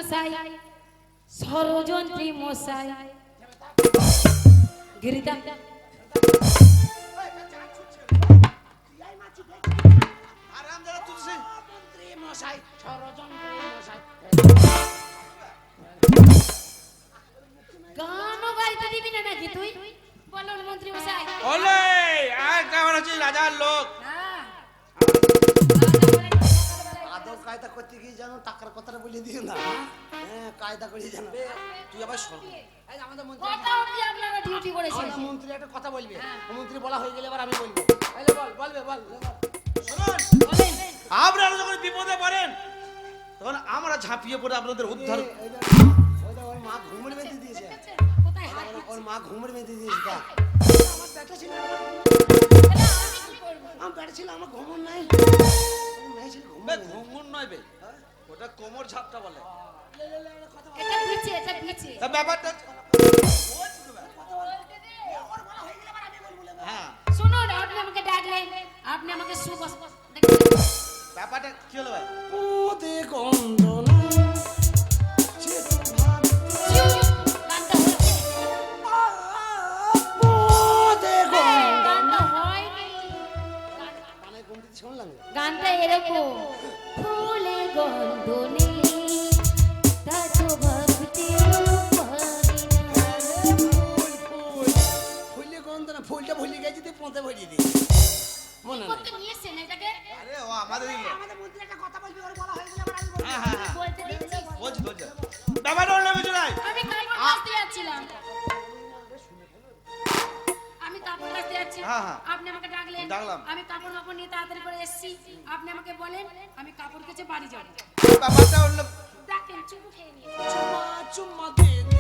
মশাই, ষড়যন্ত্রী মশাই, গিরিদা গানও গাইতে দিবি না নাকি তুই? বলুন মন্ত্রী মশাই। ওলে আর কেমন আছিস রাজার লোক? আদৌ কায়দা করতে গিয়ে জানো টাকার কথাটা বলে দিও না। হ্যাঁ কায়দা করে জানো। তুই আবার শোন। এই আমাদের মন্ত্রী কথাও কি আপনারা ডিউটি করেছেন? আমাদের মন্ত্রী একটা কথা বলবে। মন্ত্রী বলা হয়ে গেলে এবার আমি বলবো। তাহলে বল। শুনুন, বলেন। আপনারা যখন বিপদে পড়েন তখন আমরা ঝাঁপিয়ে পড়ে আপনাদের উদ্ধার। ওর মা ঘুমড় বেঁধে দিয়েছে। কোথায় হাত দিচ্ছে? ওর মা ঘুমড় বেঁধে দিয়েছে। তা আমার পেটে ছিল তাহলে আমি কি করব? আমার পেটে ছিল আমার ঘুমড় নাই। মেয়ে ছিল বে ঘুঙুর নয় বে, ওটা কোমর ঝাপটা বলে। এটা পিছে, এটা পিছে। তা ব্যাপারটা হ্যাঁ, শুনুন, আপনি আমাকে ডাকলেন, আপনি আমাকে সুবস ব্যাপারটা কি হলো ভাই? ওদে গন্ধনা গানটা হচ্ছে, ওদে গানটা হয়নি। মানে গন্ধি শুনলাম। গানটা এরকম, ফুলে গন্ধ নেই তাতো ভক্তি ফুলে গন্ধনা ফুলটা ভুলে গেছি তুই পোঁতে ভরিয়ে দি। মনে নাই। কত নিয়েছেন এটাকে? আরে ও আমাদেরই লোক। আমাদের মন্ত্রী একটা কথা বলবি ওর বলা হয়ে গেলে আবার আমি বলবো। হ্যাঁ বলতে দিচ্ছি। বলছি ব্যাপারটা অন্য কিছু নাই। আমি কাপড় কাচতে যাচ্ছিলাম। আমি কাপড় কাচতে যাচ্ছিলাম। হ্যাঁ, হ্যাঁ। আপনি আমাকে ডাকলেন। ডাকলাম। আমি কাপড় নিয়ে তাড়াতাড়ি করে এসেছি। আপনি আমাকে বলেন, আমি কাপড় কেচে বাড়ি যাব। ব্যাপারটা অন্য। দেখেন চুমু খেয়ে নিয়ে। চুম্মা দে দে।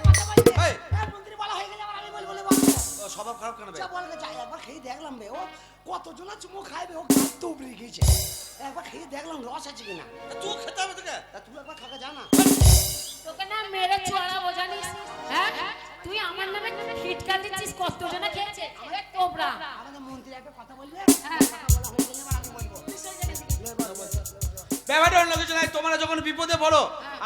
কথা বলবে। এই, মন্ত্রী বলা হয়ে গেলে আবার আমি বলবো বলে বল। ও স্বভাব খারাপ কেন ভাই? যা বল যাই একবার খেয়ে দেখলাম বে ও কতজনা চুমো খাইবে ও তো উবড়ে গেছে। একবার খেয়ে দেখলাম রস আছে কিনা। তুই খেতে হবে তোকে। তা তুই একবার খাকা যা না। তোকে না মেরে চড়া বোঝানিস, হ্যাঁ? তুই আমার নামে ফিটকার দিচ্ছিস, কতজনা খেয়েছে? কোবরা। আমাদের মন্ত্রী একটা কথা বলবে। হ্যাঁ। কথা বলা হয়ে গেলে আবার আমি বলবো। ব্যাপারটা অন্য কিছু নাই। তোমরা যখন বিপদে পড়ো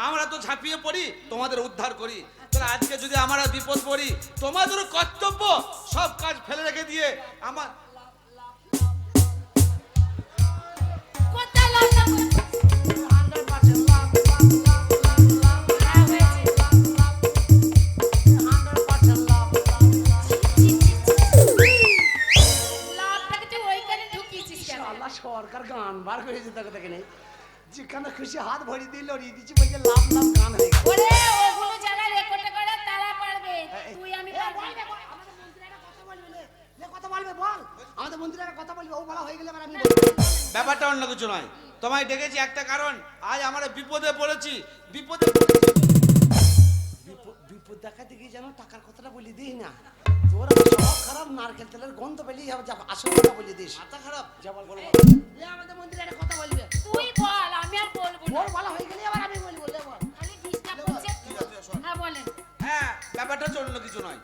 আমরা তো ঝাঁপিয়ে পড়ি, তোমাদের উদ্ধার করি। তাহলে আজকে যদি আমরা বিপদ পড়ি, তোমাদেরও কর্তব্য সব কাজ ফেলে রেখে দিয়ে আমার কোথায় লজ্জা করছিস? 100% লাভ হ্যাঁ, হয়েছে। 100% লাভ। লাভটাকে তুই ওইখানে ঢুকিয়েছিস কেন? আল্লাহ সরকার গান বার করেছে তোকে দেখে নেই। যেখানে খুশি হাত ভরি দিয়ে লড়িয়ে দিচ্ছি বলছে লাভ লাভ গান হয়ে গেল। ওরে ওগুলো যারা রেকর্ড করে তারা পারবে, তুই আমি পারবো না। আমাদের মন্ত্রী একটা কথা বলবে লে কথা বলবে বল। আমাদের মন্ত্রী একটা কথা বলবে ও বলা হয়ে গেলে আবার আমি বলবো। ব্যাপারটা অন্য কিছু নয়। তোমায় ডেকেছি একটা কারণ, আজ আমরা বিপদে পড়েছি। বিপদ দেখাতে গিয়ে যেন টাকার কথাটা বলি দিই না। তোর আমার সব খারাপ নারকেল তেলের গন্ধ পেলেই হবে। যা আসল কথা বলে দিস। মাথা খারাপ। যা বল বল। লে আমাদের মন্ত্রী একটা কথা বলবে। তুই বল, আমি আর বলবো না। ওর বলা হয়ে গেলে আবার আমি বলবো লে বল। খালি ডিস্টার্ব করছে। হ্যাঁ বলেন। হ্যাঁ, ব্যাপারটা হচ্ছে অন্য কিছু নয়।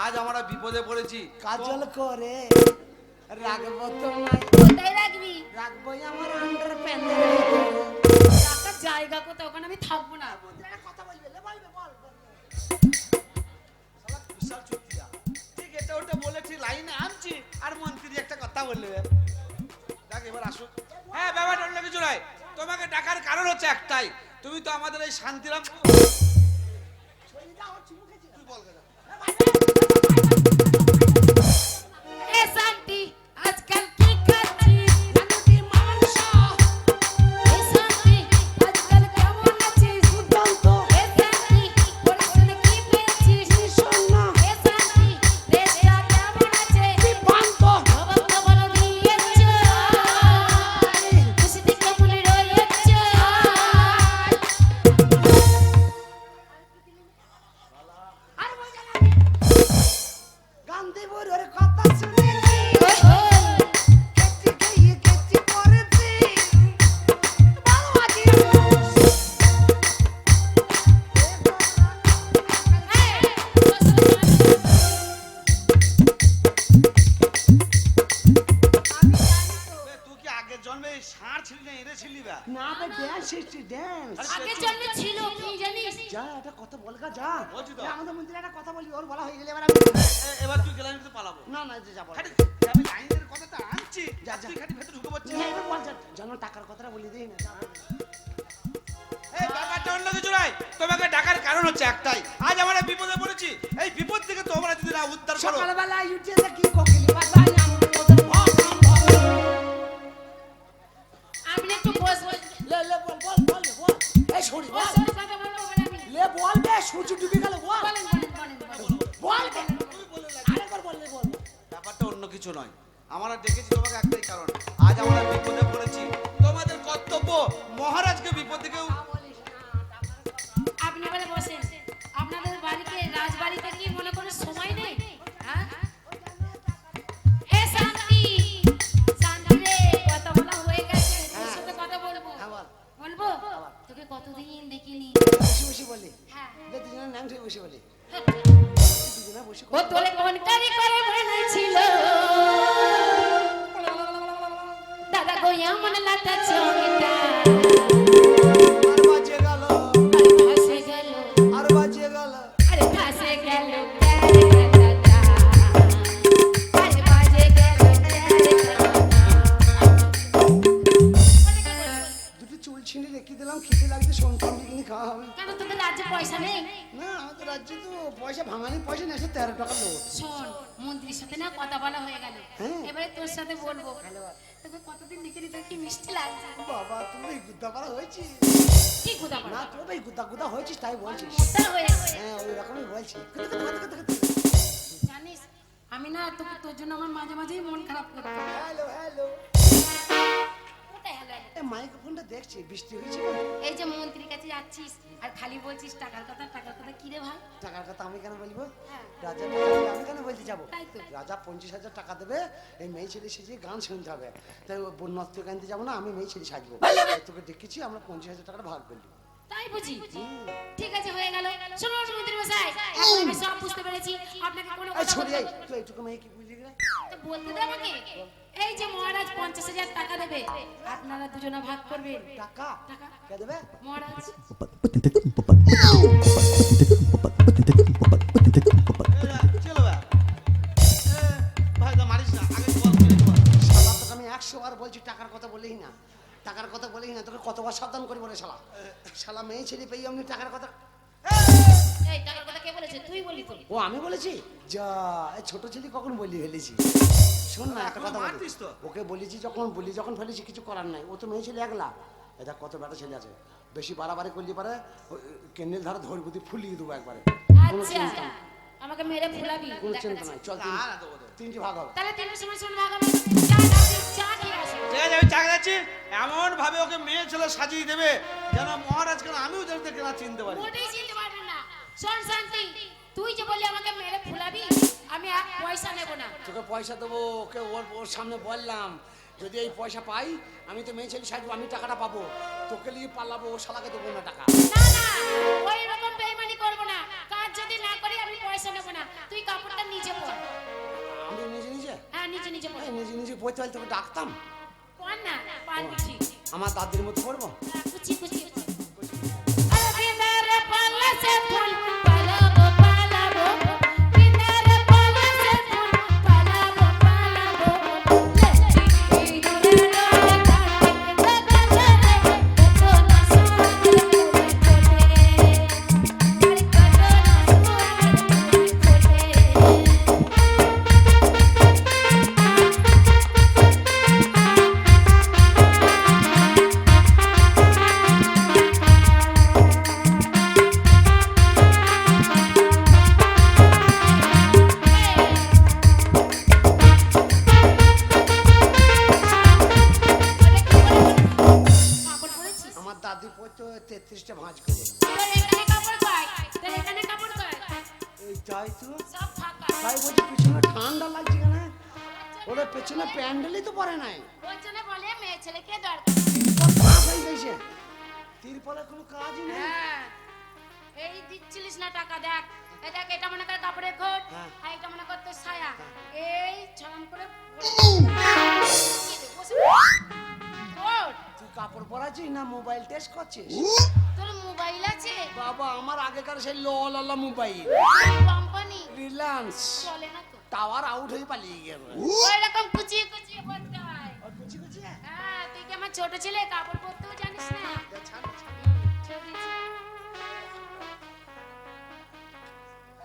আজ আমরা বিপদে পড়েছি। কাজল করে রাখবো তোমায়। কোথায় রাখবি? রাখবো আমার আন্ডার প্যান্টে। রাখার জায়গা কোথায়? ওখানে আমি থাকবো না। কথা বলবে লে বলবে বল। বিশাল চুতিয়া। ঠিক এটা ওটা বলে ঠিক লাইনে আনছি আর মন্ত্রী একটা কথা বললে। দেখ এবার আসুক। হ্যাঁ, ব্যাপারটা অন্য কিছু নয়। তোমাকে ডাকার কারণ হচ্ছে একটাই, তুমি তো আমাদের এই শান্তিরাম। তুই বল কেন? এ শান্তি, আজকাল কি খাচ্ছিস? জানতি মাংস এ শান্তি, আজকাল কেমন আছিস? দুর্দান্ত এ শান্তি, পড়াশোনা কি পেয়েছিস? শূন্য এ শান্তি, দেশটা কেমন আছে? বিভ্রান্ত খবর খবর দিয়েছ? খুশিতে কেমন রয়েছ? আর বলছে না বে ড্যান্স এসছি ড্যান্স আগের জন্মে ছিল কি জানিস? যা এটা কথা বলগা যা বলছি তো। এ, আমাদের মন্দিরে একটা কথা বলি ওর বলা হয়ে গেলে এবার আমি এবার তুই গেলে আমি তো পালাবো না না যে যাবো খাটি আমি লাইনের কথাটা আনছি যা, তুই খাটি ভেতরে ঢুকে পড়ছিস না, এবার বল যা জানো টাকার কথাটা বলি দিই না যা বল। এই ব্যাপারটা অন্য কিছু নয় তোমাকে ডাকার কারণ হচ্ছে একটাই আজ আমরা বিপদে পড়েছি এই বিপদ থেকে তোমরা যদি না উদ্ধার করো সকালবেলা উঠে দেখি কোকিল বাজায় আমার ওদের ভম ভম আমি না একটু বসবো। লে লে বল বল বল বল এই সরি বল বসবো, কথা বলবো বলে আমি। লে বল বে সূর্য ডুবে গেল বল বলেন, বলেন, বলেন, বলেন। বল বে আরেকবার বল লে বল ব্যাপারটা অন্য কিছু নয় আমরা ডেকেছি তোমাকে একটাই কারণ আজ আমরা বিপদে পড়েছি তোমাদের কর্তব্য মহারাজকে বিপদ থেকে আপনি বলে বসেন। আপনাদের বাড়িতে রাজবাড়িতে কি মনে করে সময় নেই? হ্যাঁ? এ শান্তি, শান্তি রে, কথা বলা হয়ে গেছে। তোর সাথে কথা বলবো। হ্যাঁ বল বলবো? তোকে কতদিন দেখিনি। বসে বসে বলি হ্যাঁ। লে দুজনে নাম ধরে বসে বলি দুজনে বসে ও তোলে কোন কারি করে বলেছিল দাদা গোয়া মনে লাটা চমিটা আর বাজে গেল আরে ফাঁসে গেল আর বাজে গেল আরে ফাঁসে গেল দাদা আরে বাজে গেল দুটো চুল ছিঁড়ে রেখে দিলাম খেতে লাগছে সন্তান বিঘিনি খাওয়া হবে কেন তোদের রাজ্যে পয়সা নেই? না আমাদের রাজ্যে তো পয়সা ভাঙানি পয়সা নেই 13 টাকা লোট শোন, মন্ত্রীর সাথে না কথা বলা হয়ে গেল, হ্যাঁ। এবারে তোর সাথে বলবো। তোকে কতদিন দেখিনি, তোর কি মিষ্টি লাগছে। বাবা তুমি এই গুদ্দা পাড়া হয়েছিস কি গুদা না তুই এই গুদ্দা গুদ্দা হয়েছিস তাই বলছিস মোটা হয়েছে। হ্যাঁ ওই রকমই বলছি জানিস আমি না তোকে, তোর জন্য আমার মাঝে মাঝেই মন খারাপ করতো। হ্যালো হ্যালো কোথায় হ্যালো? এই মাইক্রোফোনটা দেখছি বৃষ্টি হয়েছে না? এই যে মন্ত্রীর কাছে যাচ্ছিস আর খালি বলছিস টাকার কথা, টাকার কথা। কি রে ভাই? টাকার কথা আমি কেন বলবো হ্যাঁ। রাজা টাকা দেবে, আমি কেন বলতে যাবো তাই তো। রাজা 50,000 টাকা দেবে এই মেয়ে ছেলে সেজে গান শুনতে হবে তাই নর্ত গানতে যাবো না আমি মেয়ে ছেলে সাজবো তাই তোকে ডেকেছি আমরা 50,000 টাকাটা ভাগ করলি তাই বুঝি? ঠিক আছে, হয়ে গেল। শোনো মন্ত্রী মশাই, এখন আমি সব বুঝতে পেরেছি। আপনাকে কোনো এই কথা ছড়ি বলতে এই হবে না। তুই এইটুকু মেয়ে কি বুঝলি রে তো বলতে দে আমাকে। এই যে মহারাজ 50,000 টাকা দেবে, আপনারা দুজনে ভাগ করবেন। টাকা টাকা কে দেবে মহারাজ। চলো ভাই মারিস না আগে বল কি বল শালা তোকে আমি 100 বার বলছি টাকার কথা বলেই না টাকার কথা বলেই না তোকে কতবার সাবধান করে বলে শালা শালা মেয়ে ছেলে পেয়ে এমনি টাকার কথা এই টাকার কথা কে বলেছে? তুই বলি তো। ও আমি বলেছি যা এই ছোট ছেলে কখন বলি ফেলেছি শোন না একটা কথা বলি মারতিস তো। ওকে বলেছি যখন ফেলেছি কিছু করার নাই ও তো মেয়ে ছেলে একলা এটা কত বেটা ছেলে আছে বেশি বাড়াবাড়ি করলে পারে কেন্দ্রের ধারে ধরবুদি ফুলিয়ে দেবো একবারে কোনো আচ্ছা, চিন্তা নেই আমাকে মেরে ফুলাবি। কোনো দেখা চিন্তা যাচ্ছে। নাই চল না না দেবো দেবো। তিনটি ভাগ হবে তাহলে 3 সময় শোন ভাগ হবে। চা খাচ্ছি, চা খেয়ে আসি। ঠিক আছে আমি চাকরি যাচ্ছি এমন ভাবে ওকে মেয়ে ছেলে সাজিয়ে দেবে যেন মহারাজ কেন আমিও যেন দেখে না চিনতে পারি মোটেই চিনতে পারবেন না। শোন শান্তি, তুই যে বললি আমাকে মেরে ফুলাবি, আমি 1 পয়সা নেব না। তোকে পয়সা দেবো ওকে ওর সামনে বললাম যদি এই পয়সা পাই আমি তো মেয়ে ছেলে সাজবো আমি টাকাটা পাবো তোকে নিয়ে পালাবো ও শালাকে দেবো না টাকা না না, ওই রকম বেইমানি করব না। কাজ যদি না করি আমি পয়সা নেব না। তুই কাপড়টা নিচে পর। আমি নিজে নিজে হ্যাঁ, নিচে নিচে পর। নিজে নিজে পড়তে পারলে তোকে ডাকতাম পর না, পারবি ঠিক। আমার দাদির মতো পড়বো কুচি কুচি। আরে বিনারে পালা সে ফুল পালাবো পালাবো, বিনারে পালা সে ফুল পালাবো পালাবো। এই দুনিয়া রয়ে থাকে লাগালে তো না সোনার ফুলে ফোটে, আরে কত না কাপড় পরেছিস? আমার দাদি পড়তো 33টা ভাঁজ করে তোর এখানে কাপড় কয়? তোর এখানে কাপড় কয়? এই তাই তো সব ফাঁকা। তাই বলছি পিছনে ঠান্ডা লাগছে কেন ওরা পেছনে প্যান্ডেলই তো পরে নাই ওর জন্য বলে মেয়ে ছেলেকে দরকার। তিরপল ফাঁস হয়ে গেছে তিরপলের কোনো কাজই নেই হ্যাঁ, এই দিচ্ছিলিস না টাকা। দেখ এই দেখ, এটা মনে কর কাপড়ের কোট, হ্যাঁ। আর এটা মনে কর তোর ছায়া। এই ছড়ান করে ও তুই কাপড় পরাছিস না মোবাইল টেস্ট করছিস? তোর মোবাইল আছে? বাবা আমার আগেকার সেই ললা মোবাইল কোম্পানি রিলায়েন্স চলে না তো। টাওয়ার আউট হয়ে পালিয়ে গেছে। ওইরকম কুচিয়ে কুচিয়ে পড়তে হয়। আর কুচি কুচি হ্যাঁ, তুই কি আমার ছোট ছেলে, কাপড় পরতেও জানিস না?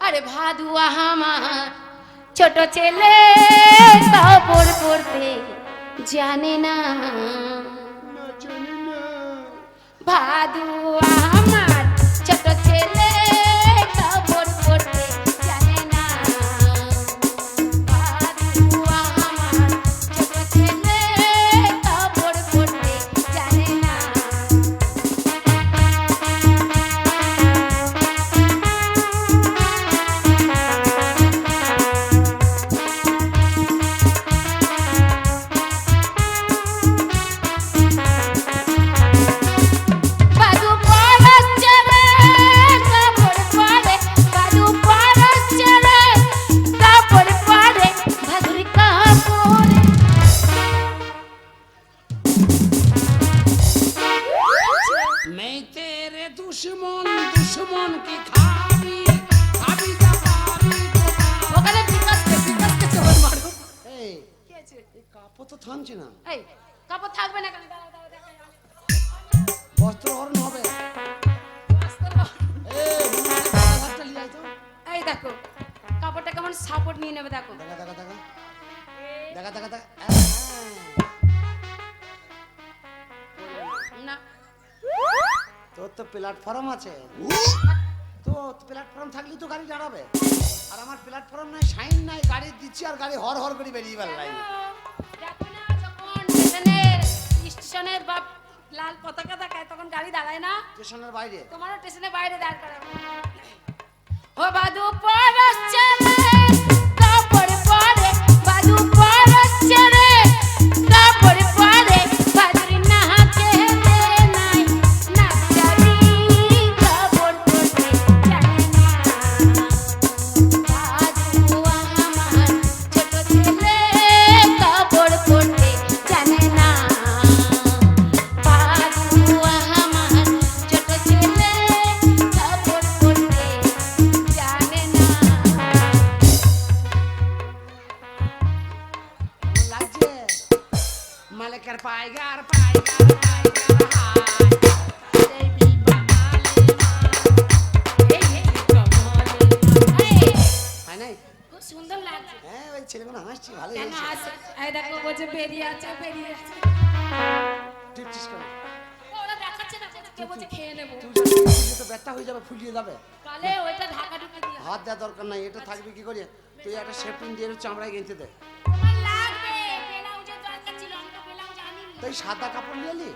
আরে ভাদুয়া আমার ছোট ছেলে কাপড় পরতে জানে না। ভাদুয়া আমার ছোট ছেলে কাপড় পরতে জানে না। ভাদুয়া আমার ছোট ছেলে কাপড় পরতে জানে না। বাদু পরছে রে কাপড় পরে, বাদু পরছে রে কাপড় পরে, ভাদুরি কাপড়ে। मैं तेरे दुश्मन दुश्मन की खाबी खाबी का खाबी ওখানে বিকাশকে চোর মারো। এই কি আছে? এই কাপড় তো থামছে না, এই কাপড় থাকবে না কেন? দাঁড়াও, দাঁড়াও, দেখাই। বস্ত্রহরণ হবে। হাতটা লিয়ে আয় তো। এই দেখো কাপড়টা কেমন সাপোর্ট নিয়ে নেবে দেখো। দেখা দেখা দেখা দেখা দেখা দেখা না তোর তো প্ল্যাটফর্ম আছে, তো প্ল্যাটফর্ম থাকলেই তো গাড়ি দাঁড়াবে। আর আমার প্ল্যাটফর্ম নাই, সাইন নাই, গাড়ি দিচ্ছি আর গাড়ি হর হর করে বেরিয়ে বেড়াই। দেখো না যখন স্টেশনের বা লাল পতাকা দেখায় তখন গাড়ি দাঁড়ায় না? স্টেশনের বাইরে তোমারও স্টেশনের বাইরে দাঁড় করাবো। ও বাদু পরছে রে কাপড় পরে, বাদু পরছে রে কাপড় পরে, বাদুরি নাকে দে নাই নাচারি কাপড় পরতে জানে না। বাদু আমার ছোট ছেলে কাপড় পরতে জানে না। বাদু আমার ছোট ছেলে কাপড় পরতে জানে না। লাগছে মালিকের পাইগার পাইগার পাইগার হায় এই বিবা এই এই কমলে হয় নাই? খুব সুন্দর লাগছে। হ্যাঁ ওই ছেলেগুলো হাসছি ভালোই কেন হয়েছে। আসে? এই দেখো বলছে বেরিয়ে আছে বেরিয়ে আছে। টিপছিস কেন? ওরা দেখাচ্ছে না কে বলছে খেয়ে নেবো। তুই যদি ফুলিয়ে তো ব্যথা হয়ে যাবে, ফুলিয়ে যাবে। তাহলে ওইটা ঢাকা ঢুকে দিয়ে হাত দেওয়ার দরকার নাই, এটা থাকবে কি করে? তুই একটা সেফটিন দিয়ে চামড়ায় গেঁথে দে। তোমার লাগবে। ব্লাউজের দরকার ছিল, আমি তো ব্লাউজ আনিনি। তুই সাদা কাপড় নিয়ে এলি,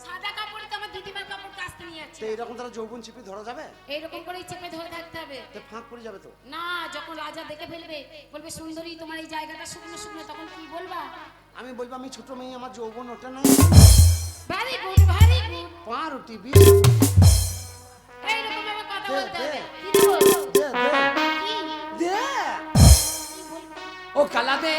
সাদা কাপড়ে তো আমার দিদিমার কাপড় কাচতে নিয়ে যাচ্ছে। তো এইরকম তারা যৌবন চিপি ধরা যাবে? এইরকম করেই চেপে ধরে থাকতে হবে। তো ফাঁক পড়ে যাবে তো। না যখন রাজা দেখে ফেলবে বলবে সুন্দরী তোমার এই জায়গাটা শুকনো শুকনো, তখন কি বলবা? আমি বলবো আমি ছোট মেয়ে, আমার যৌবন ওটা নাই। Very good very good. পাউরুটি বি এইরকম ভাবে কথা দে, বলতে হবে। দে। কি দেবো? দে দে কি? দে কি বলবো? ও কালা দে